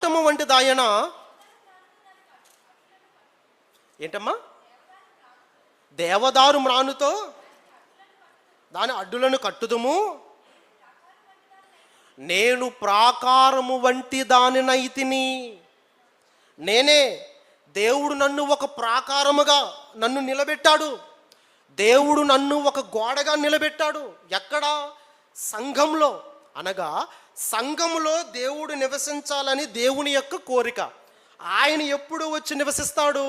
పర్వతము వంటిది ఆయన. ఏంటమ్మా? దేవదారు మ్రానుతో దాని అడ్డులను కట్టుదుము, నేను ప్రాకారము వంటి దానినైతిని. నేనే దేవుడు నన్ను ఒక ప్రాకారముగా నన్ను నిలబెట్టాడు. దేవుడు నన్ను ఒక గోడగా నిలబెట్టాడు. ఎక్కడ? సంఘంలో. అనగా సంఘములో దేవుడు నివసించాలని దేవుని యొక్క కోరిక. ఆయన ఎప్పుడు వచ్చి నివసిస్తాడు?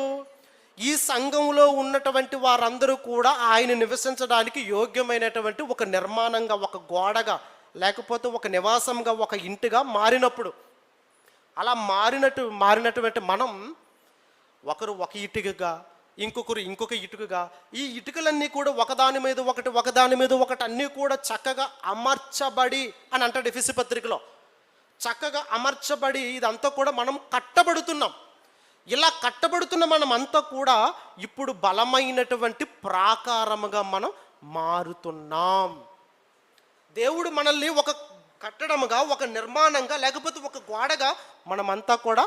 ఈ సంఘంలో ఉన్నటువంటి వారందరూ కూడా ఆయన నివసించడానికి యోగ్యమైనటువంటి ఒక నిర్మాణంగా, ఒక గోడగా, లేకపోతే ఒక నివాసంగా, ఒక ఇంటిగా మారినప్పుడు. అలా మారినటువంటి మనం ఒకరు ఒక ఇటుకగా, ఇంకొకరు ఇంకొక ఇటుకగా, ఈ ఇటుకలన్నీ కూడా ఒకదాని మీద ఒకటి అన్నీ కూడా చక్కగా అమర్చబడి అని అంటాడు ఎఫెసీ పత్రికలో. చక్కగా అమర్చబడి ఇదంతా కూడా మనం కట్టబడుతున్నాం. ఇలా కట్టబడుతున్న మనం అంతా కూడా ఇప్పుడు బలమైనటువంటి ప్రాకారముగా మనం మారుతున్నాం. దేవుడు మనల్ని ఒక కట్టడముగా, ఒక నిర్మాణంగా, లేకపోతే ఒక గోడగా మనమంతా కూడా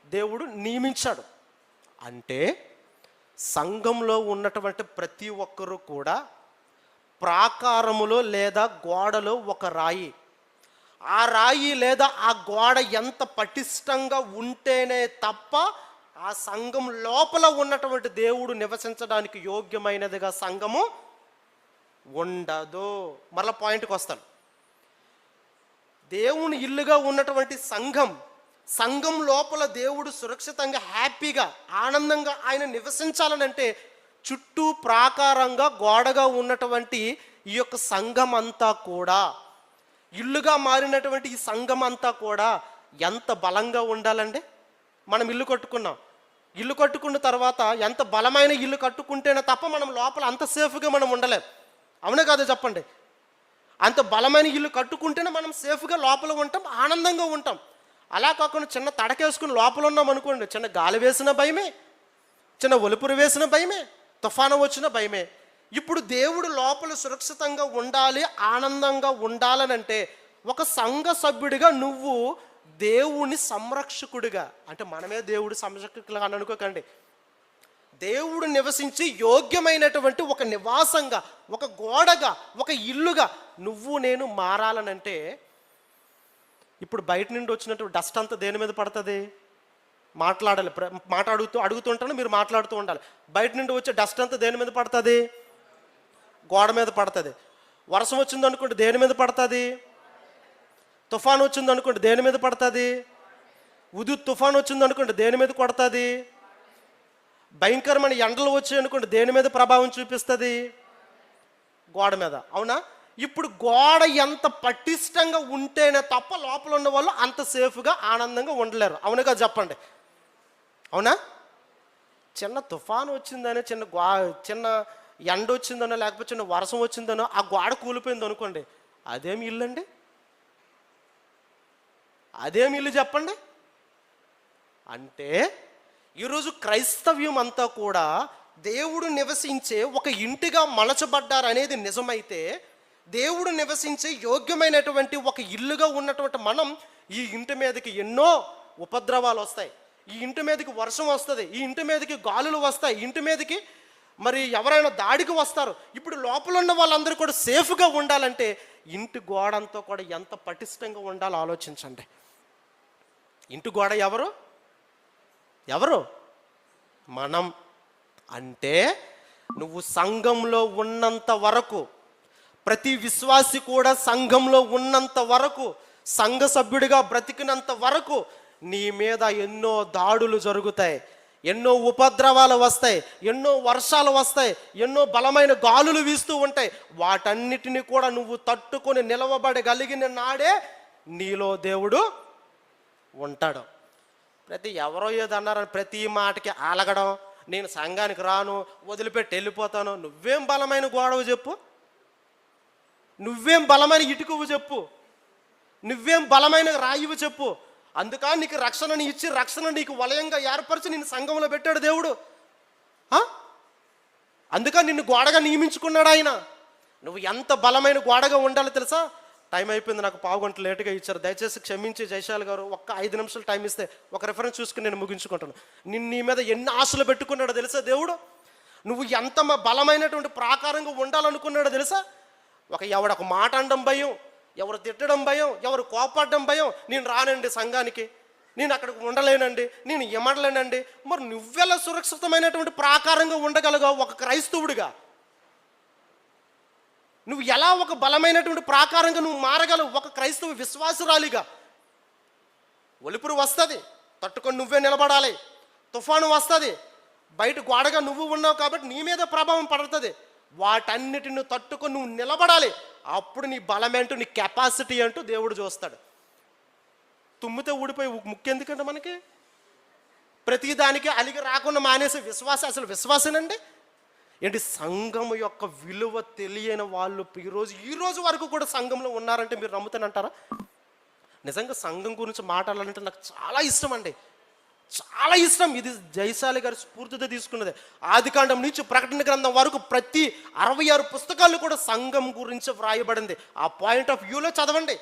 దేవుడు నియమించాడు. అంటే సంఘంలో ఉన్నటువంటి ప్రతి ఒక్కరూ కూడా ప్రాకారములో లేదా గోడలో ఒక రాయి. ఆ రాయి లేదా ఆ గోడ ఎంత పటిష్టంగా ఉంటేనే తప్ప ఆ సంఘం లోపల ఉన్నటువంటి దేవుడు నివసించడానికి యోగ్యమైనదిగా సంఘము ఉండదు. మరలా పాయింట్కి వస్తాను. దేవుని ఇల్లుగా ఉన్నటువంటి సంఘం లోపల దేవుడు సురక్షితంగా, హ్యాపీగా, ఆనందంగా ఆయన నివసించాలనంటే చుట్టూ ప్రాకారంగా, గోడగా ఉన్నటువంటి ఈ యొక్క సంఘం అంతా కూడా, ఇల్లుగా మారినటువంటి ఈ సంఘం అంతా కూడా ఎంత బలంగా ఉండాలండి? మనం ఇల్లు కట్టుకున్నాం. ఇల్లు కట్టుకున్న తర్వాత ఎంత బలమైన ఇల్లు కట్టుకుంటేనే తప్ప మనం లోపల అంత సేఫ్గా మనం ఉండలేం. అవునా కాదో చెప్పండి? అంత బలమైన ఇల్లు కట్టుకుంటేనే మనం సేఫ్గా లోపల ఉంటాం, ఆనందంగా ఉంటాం. అలా కాకుండా చిన్న తడకేసుకుని లోపల ఉన్నాం అనుకోండి, చిన్న గాలి వేసిన భయమే, చిన్న ఒలుపురు వేసిన భయమే, తుఫాను వచ్చిన భయమే. ఇప్పుడు దేవుడు లోపల సురక్షితంగా ఉండాలి, ఆనందంగా ఉండాలనంటే ఒక సంఘ సభ్యుడిగా నువ్వు దేవుని సంరక్షకుడిగా, అంటే మనమే దేవుడి సంరక్షకులుగా అని అనుకోకండి, దేవుడు నివసించి యోగ్యమైనటువంటి ఒక నివాసంగా, ఒక గోడగా, ఒక ఇల్లుగా నువ్వు నేను మారాలనంటే ఇప్పుడు బయట నుండి వచ్చినట్టు డస్ట్ అంతా దేని మీద పడుతుంది? మాట్లాడాలి, అడుగుతుంటాను, మీరు మాట్లాడుతూ ఉండాలి. బయట నుండి వచ్చే డస్ట్ అంతా దేని మీద పడుతుంది? గోడ మీద పడుతుంది. వర్షం వచ్చింది అనుకోండి, దేని మీద పడుతుంది? తుఫాను వచ్చింది అనుకోండి, దేని మీద పడుతుంది? తుఫాను వచ్చింది అనుకోండి, దేని మీద కొడుతుంది? భయంకరమైన ఎండలు వచ్చాయి అనుకోండి, దేని మీద ప్రభావం చూపిస్తుంది? గోడ మీద. అవునా? ఇప్పుడు గోడ ఎంత పటిష్టంగా ఉంటేనే తప్ప లోపల ఉన్న వాళ్ళు అంత సేఫ్గా, ఆనందంగా ఉండలేరు. అవునుగా చెప్పండి? అవునా? చిన్న తుఫాను వచ్చిందనో, చిన్న ఎండ వచ్చిందనో, లేకపోతే చిన్న వర్షం వచ్చిందనో ఆ గోడ కూలిపోయింది అనుకోండి, అదేమి ఇల్లు అండి? అదేమి ఇల్లు చెప్పండి? అంటే ఈరోజు క్రైస్తవ్యం అంతా కూడా దేవుడు నివసించే ఒక ఇంటిగా మలచబడ్డారు అనేది నిజమైతే, దేవుడు నివసించే యోగ్యమైనటువంటి ఒక ఇల్లుగా ఉన్నటువంటి మనం ఈ ఇంటి మీదకి ఎన్నో ఉపద్రవాలు వస్తాయి, ఈ ఇంటి మీదకి వర్షం వస్తుంది, ఈ ఇంటి మీదకి గాలులు వస్తాయి, ఇంటి మీదకి మరి ఎవరైనా దాడికి వస్తారు. ఇప్పుడు లోపల ఉన్న వాళ్ళందరూ కూడా సేఫ్గా ఉండాలంటే ఇంటి గోడ అంతా కూడా ఎంత పటిష్టంగా ఉండాలో ఆలోచించండి. ఇంటి గోడ ఎవరు? మనం. అంటే నువ్వు సంఘంలో ఉన్నంత వరకు, ప్రతి విశ్వాసి కూడా సంఘంలో ఉన్నంత వరకు, సంఘ సభ్యుడిగా బ్రతికినంత వరకు నీ మీద ఎన్నో దాడులు జరుగుతాయి, ఎన్నో ఉపద్రవాలు వస్తాయి, ఎన్నో వర్షాలు వస్తాయి, ఎన్నో బలమైన గాలులు వీస్తూ ఉంటాయి. వాటన్నిటిని కూడా నువ్వు తట్టుకొని నిలవబడగలిగిన నాడే నీలో దేవుడు ఉంటాడు. ఎవరో ఏదన్నారని ప్రతి మాటకి ఆలగడం, నేను సంఘానికి రాను, వదిలిపెట్టి వెళ్ళిపోతాను. నువ్వేం బలమైన గోడవు చెప్పు? నువ్వేం బలమైన ఇటుకవు చెప్పు? నువ్వేం బలమైన రాయివు చెప్పు? అందుకని నీకు రక్షణని ఇచ్చి, రక్షణ నీకు వలయంగా ఏర్పరిచి నిన్ను సంఘంలో పెట్టాడు దేవుడు. అందుకని నిన్ను గోడగా నియమించుకున్నాడు ఆయన. నువ్వు ఎంత బలమైన గోడగా ఉండాలో తెలుసా? టైం అయిపోయింది, నాకు పావు గంట లేటుగా ఇచ్చారు, దయచేసి క్షమించి జయశాల్ గారు ఒక్క 5 నిమిషాలు టైం ఇస్తే ఒక రెఫరెన్స్ చూసుకుని నేను ముగించుకుంటాను. నీ మీద ఎన్ని ఆశలు పెట్టుకున్నాడో తెలుసా దేవుడు? నువ్వు ఎంత బలమైనటువంటి ప్రాకారంగా ఉండాలనుకున్నాడో తెలుసా? ఎవడు ఒక మాట అనడం భయం, ఎవరు తిట్టడం భయం, ఎవరు కోపడడం భయం. నేను రానండి సంఘానికి, నేను అక్కడికి ఉండలేనండి, నేను ఇమ్మడలేనండి. మరి నువ్వెలా సురక్షితమైనటువంటి ప్రాకారంగా ఉండగలగావు ఒక క్రైస్తవుడిగా? నువ్వు ఎలా ఒక బలమైనటువంటి ప్రాకారంగా నువ్వు మారగలవు ఒక క్రైస్తవ విశ్వాసురాలిగా? ఒలిపురు వస్తుంది, తట్టుకొని నువ్వే నిలబడాలి. తుఫాను వస్తుంది, బయట గోడగా నువ్వు ఉన్నావు కాబట్టి నీ మీద ప్రభావం పడుతుంది. వాటన్నిటిని తట్టుకొని నువ్వు నిలబడాలి. అప్పుడు నీ బలమేంటో, నీ కెపాసిటీ అంటూ దేవుడు చూస్తాడు. తుమ్మితే ఊడిపోయి ముక్కెందుకంటే మనకి ప్రతిదానికి అలిగి రాకుండా మానేసే విశ్వాసం అసలు విశ్వాసనండి ఏంటి? సంఘం యొక్క విలువ తెలియని వాళ్ళు ఈ రోజు వరకు కూడా సంఘంలో ఉన్నారంటే మీరు నమ్ముతానంటారా? నిజంగా సంఘం గురించి మాట్లాడాలంటే నాకు చాలా ఇష్టం అండి, చాలా ఇష్టం. ఇది జయశాలి గారి స్ఫూర్తితో తీసుకున్నదే. ఆదికాండం నుంచి ప్రకటన గ్రంథం వరకు ప్రతి 66 పుస్తకాలు కూడా సంఘం గురించి వ్రాయబడింది. ఆ పాయింట్ ఆఫ్ వ్యూలో చదవండి.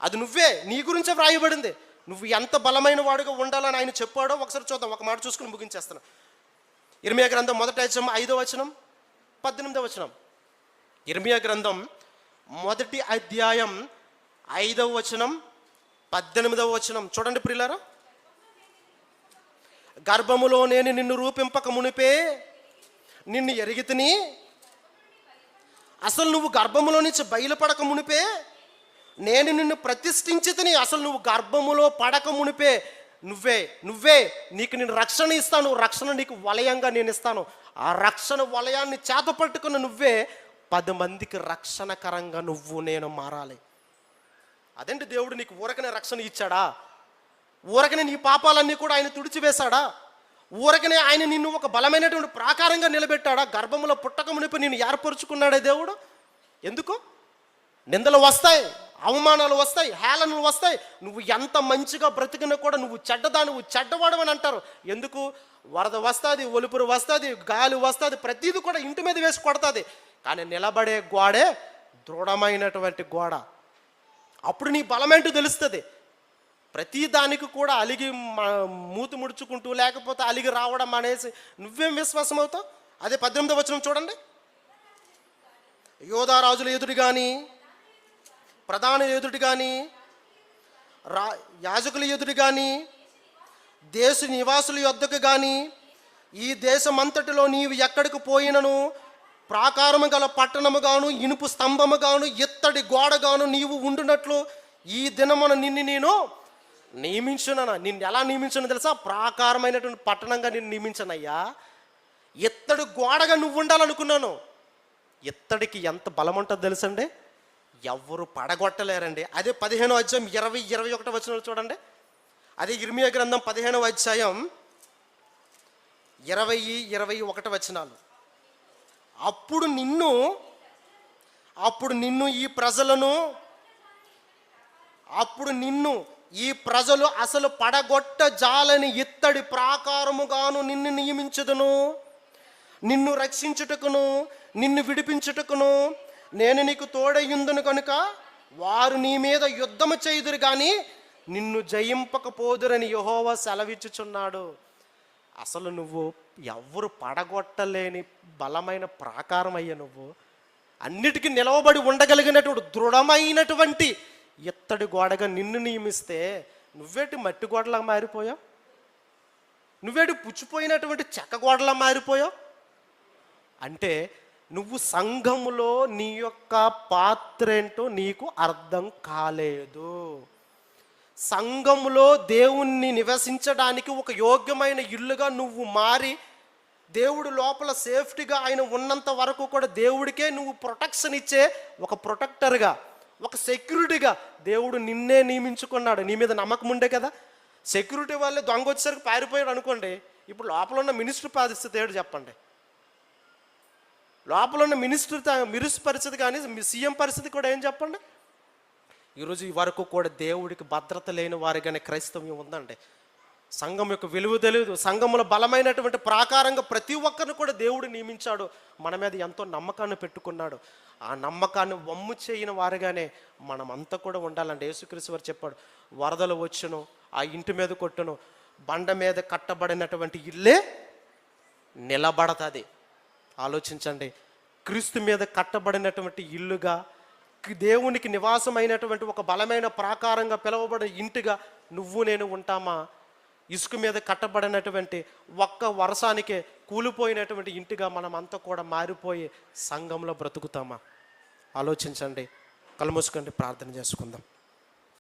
అది నువ్వే, నీ గురించే వ్రాయబడింది. నువ్వు ఎంత బలమైన వాడుగా ఉండాలని ఆయన చెప్పాడో ఒకసారి చూద్దాం. ఒక మాట చూసుకుని ముగించేస్తాను. ఇర్మియా గ్రంథం 1వ అధ్యాయం 5వ వచనం 18వ వచనం. ఇర్మియా గ్రంథం 1వ అధ్యాయం 5వ వచనం 18వ వచనం చూడండి ప్రియులారా. గర్భములో నేను నిన్ను రూపింపక మునిపే నిన్ను ఎరిగితిని. అసలు నువ్వు గర్భములో నుంచి బయలుపడక మునిపే నేను నిన్ను ప్రతిష్ఠించితిని. అసలు నువ్వు గర్భములో పడక మునిపే నువ్వే నీకు నేను రక్షణ ఇస్తాను. రక్షణ నీకు వలయంగా నేను ఇస్తాను. ఆ రక్షణ వలయాన్ని చేత పట్టుకున్న నువ్వే 10 మందికి రక్షణకరంగా నేను మారాలి. అదేంటి దేవుడు నీకు ఊరకనే రక్షణ ఇచ్చాడా? ఊరకనే నీ పాపాలన్నీ కూడా ఆయన తుడిచివేశాడా? ఊరకనే ఆయన నిన్ను ఒక బలమైనటువంటి ప్రాకారంగా నిలబెట్టాడా? గర్భంలో పుట్టక మునిపి నిన్ను ఏర్పరుచుకున్నాడే దేవుడు. ఎందుకు? నిందలు వస్తాయి, అవమానాలు వస్తాయి, హేళనలు వస్తాయి. నువ్వు ఎంత మంచిగా బ్రతికినా కూడా నువ్వు చెడ్డవాడు అని అంటారు. ఎందుకు? వరద వస్తుంది, ఒలుపురు వస్తుంది, గాలి వస్తుంది, ప్రతిదీ కూడా ఇంటి మీద వేసి కొడుతుంది. కానీ నిలబడే గోడే దృఢమైనటువంటి గోడ. అప్పుడు నీ బలమేంటో తెలుస్తుంది. ప్రతి దానికి కూడా అలిగి మూతి ముడుచుకుంటూ లేకపోతే అలిగి రావడం అనేసి నువ్వేం విశ్వాసం అవుతావు? అదే 18వ వచనం చూడండి. యోధా రాజుల ఎదురు కానీ, ప్రధాన ఎదుటి కానీ, యాజకుల ఎదుటి కానీ, దేశ నివాసుల యొద్దకు కానీ, ఈ దేశమంతటిలో నీవు ఎక్కడికి పోయినను ప్రాకారము గల పట్టణము గాను, ఇనుపు స్తంభము గాను, ఇత్తడి గోడగాను నీవు ఉండునట్లు ఈ దినమున నిన్ను నేను నియమించునన్నా. నిన్ను ఎలా నియమించును తెలుసా? ప్రాకారమైనటువంటి పట్టణంగా నిన్ను నియమించనయ్యా. ఇత్తడి గోడగా నువ్వు ఉండాలనుకున్నాను. ఇత్తడికి ఎంత బలం ఉంటుందో తెలుసండి? ఎవరు పడగొట్టలేరండి. అదే 15వ అధ్యాయం 20-21 వచనాలు చూడండి. అదే ఇర్మియా గ్రంథం 15వ అధ్యాయం 20-21 వచనాలు. అప్పుడు నిన్ను ఈ ప్రజలు అసలు పడగొట్ట జాలని ఇత్తడి ప్రాకారముగాను నిన్ను నియమించుదును. నిన్ను రక్షించుటకును నిన్ను విడిపించుటకును నేను నీకు తోడయ్యుందును కనుక వారు నీ మీద యుద్ధము చేయుదురు కానీ నిన్ను జయింపకపోదురని యెహోవా సెలవిచ్చుచున్నాడు. అసలు నువ్వు ఎవరు పడగొట్టలేని బలమైన ప్రాకారం అయ్యా. నువ్వు అన్నిటికీ నిలవబడి ఉండగలిగినటువంటి దృఢమైనటువంటి ఇత్తడి గోడగా నిన్ను నియమిస్తే నువ్వేటి మట్టి గోడలా మారిపోయావు? నువ్వేటి పుచ్చిపోయినటువంటి చెక్క గోడలా మారిపోయావు? అంటే నువ్వు సంఘములో నీ యొక్క పాత్ర ఏంటో నీకు అర్థం కాలేదు. సంఘములో దేవుణ్ణి నివసించడానికి ఒక యోగ్యమైన ఇల్లుగా నువ్వు మారి, దేవుడు లోపల సేఫ్టీగా ఆయన ఉన్నంత వరకు కూడా దేవుడికే నువ్వు ప్రొటెక్షన్ ఇచ్చే ఒక ప్రొటెక్టర్గా, ఒక సెక్యూరిటీగా దేవుడు నిన్నే నియమించుకున్నాడు. నీ మీద నమ్మకం ఉండే కదా. సెక్యూరిటీ వాళ్ళే దొంగ వచ్చేసరికి పారిపోయాడు అనుకోండి, ఇప్పుడు లోపల ఉన్న మినిస్టర్ పరిస్థితి ఏడు చెప్పండి. లోపల ఉన్న మినిస్టర్ పరిస్థితి కానీ సీఎం పరిస్థితి కూడా ఏం చెప్పండి. ఈరోజు ఈ వరకు కూడా దేవుడికి భద్రత లేని వారిగానే క్రైస్తవ్యం ఉందండి. సంఘం యొక్క విలువ తెలియదు. సంఘములో బలమైనటువంటి ప్రాకారంగా ప్రతి ఒక్కరిని కూడా దేవుడు నియమించాడు. మన మీద ఎంతో నమ్మకాన్ని పెట్టుకున్నాడు. ఆ నమ్మకాన్ని వమ్ము చేయని వారుగానే మనమంతా కూడా ఉండాలంటే యేసుక్రీస్తు వారు చెప్పాడు, వరదలు వచ్చును ఆ ఇంటి మీద కొట్టును, బండ మీద కట్టబడినటువంటి ఇల్లే నిలబడతాది. ఆలోచించండి, క్రీస్తు మీద కట్టబడినటువంటి ఇల్లుగా, దేవునికి నివాసమైనటువంటి ఒక బలమైన ప్రాకారంగా పిలువబడే ఇంటిగా నువ్వు నేను ఉంటామా? ఇసుక మీద కట్టబడినటువంటి ఒక్క వర్షానికే కూలిపోయినటువంటి ఇంటిగా మనం అంతా కూడా మారిపోయి సంఘంలో బ్రతుకుతామా? ఆలోచించండి. కళ్ళు మూసుకొని ప్రార్థన చేసుకుందాం.